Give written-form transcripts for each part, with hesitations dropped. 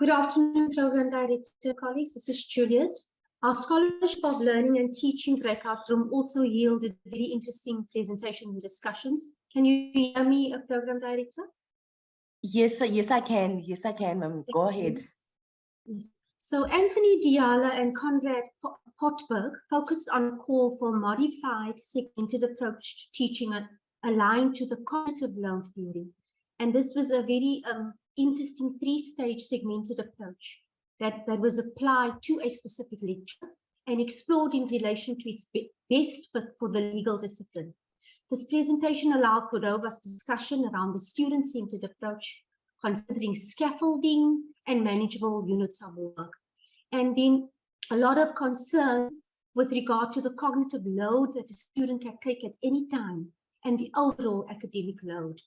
Good afternoon, Program Director, colleagues. This is Juliet. Our Scholarship of Learning and Teaching Breakout Room also yielded very interesting presentation and discussions. Can you hear me, Program Director? Yes, I can. Yes, I can. Go ahead. Yes. So Anthony Diala and Conrad Potberg focused on a call for a modified segmented approach to teaching aligned to the cognitive load theory. And this was a very interesting three-stage segmented approach that was applied to a specific lecture and explored in relation to its best fit for the legal discipline. This presentation allowed for robust discussion around the student-centered approach, considering scaffolding and manageable units of work. And then a lot of concern with regard to the cognitive load that a student can take at any time and the overall academic load.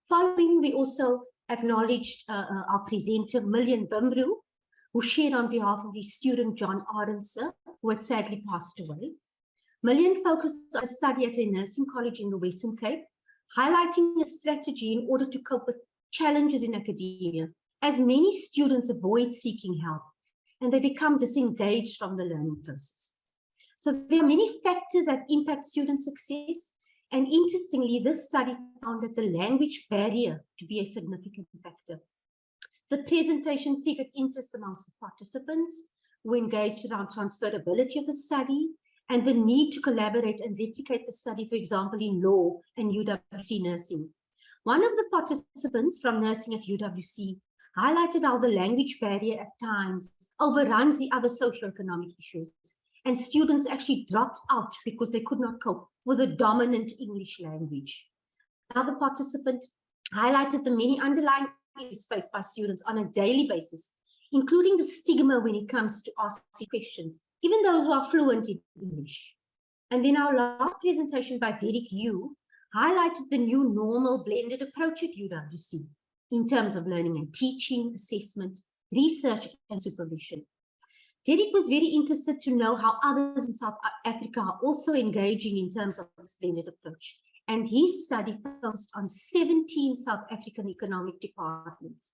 Following, we also acknowledged our presenter, Million Bimru, who shared on behalf of his student, John Arendse, who had sadly passed away. Million focused on a study at a nursing college in the Western Cape, highlighting a strategy in order to cope with challenges in academia, as many students avoid seeking help and they become disengaged from the learning process. So there are many factors that impact student success. And interestingly, this study found that the language barrier to be a significant factor. The presentation triggered interest amongst the participants who engaged around transferability of the study and the need to collaborate and replicate the study, for example, in law and UWC nursing. One of the participants from nursing at UWC highlighted how the language barrier at times overruns the other socioeconomic issues, and students actually dropped out because they could not cope with the dominant English language. Another participant highlighted the many underlying issues faced by students on a daily basis, including the stigma when it comes to asking questions, even those who are fluent in English. And then our last presentation by Derek Yu highlighted the new normal blended approach at UWC in terms of learning and teaching, assessment, research, and supervision. Derek was very interested to know how others in South Africa are also engaging in terms of this blended approach. And his study focused on 17 South African economic departments.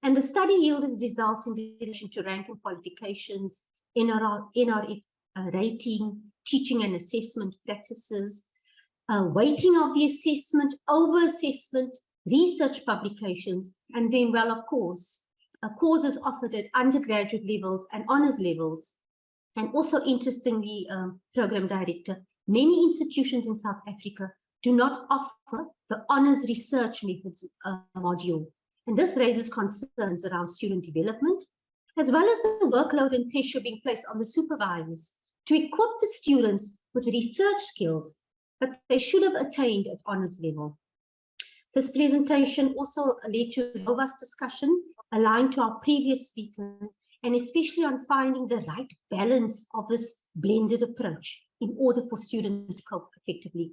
And the study yielded results in relation to rank and qualifications, NRF rating, teaching and assessment practices, weighting of the assessment, over-assessment, research publications, and then, well, of course, courses offered at undergraduate levels and honors levels. And also, interestingly, Program Director, many institutions in South Africa do not offer the honors research methods module. And this raises concerns around student development, as well as the workload and pressure being placed on the supervisors to equip the students with research skills that they should have attained at honors level. This presentation also led to robust discussion aligned to our previous speakers, and especially on finding the right balance of this blended approach in order for students to cope effectively.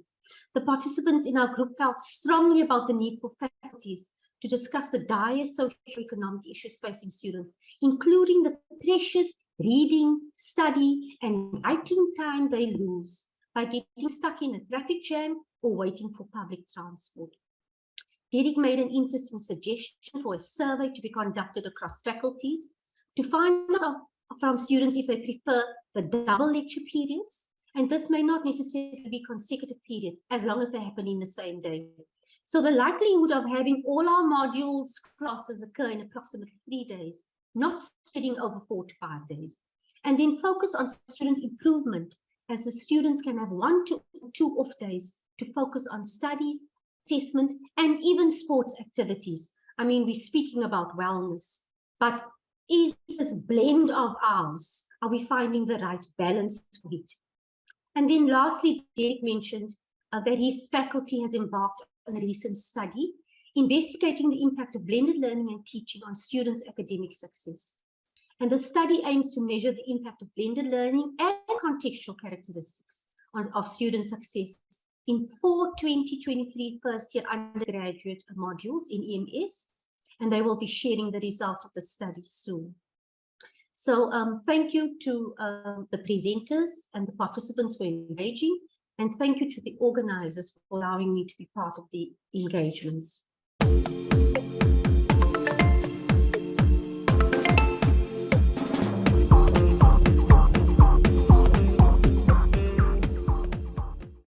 The participants in our group felt strongly about the need for faculties to discuss the dire socioeconomic issues facing students, including the precious reading, study, and writing time they lose by getting stuck in a traffic jam or waiting for public transport. Derek made an interesting suggestion for a survey to be conducted across faculties to find out from students if they prefer the double lecture periods, and this may not necessarily be consecutive periods as long as they happen in the same day. So the likelihood of having all our modules classes occur in approximately 3 days, not spreading over 4 to 5 days, and then focus on student improvement, as the students can have 1 to 2 off days to focus on studies, assessment, and even sports activities. I mean, we're speaking about wellness, but is this blend of ours, are we finding the right balance for it? And then lastly, Derek mentioned that his faculty has embarked on a recent study investigating the impact of blended learning and teaching on students' academic success. And the study aims to measure the impact of blended learning and contextual characteristics of student success in 4 2023 first-year undergraduate modules in EMS, and they will be sharing the results of the study soon. So thank you to the presenters and the participants for engaging, and thank you to the organizers for allowing me to be part of the engagements.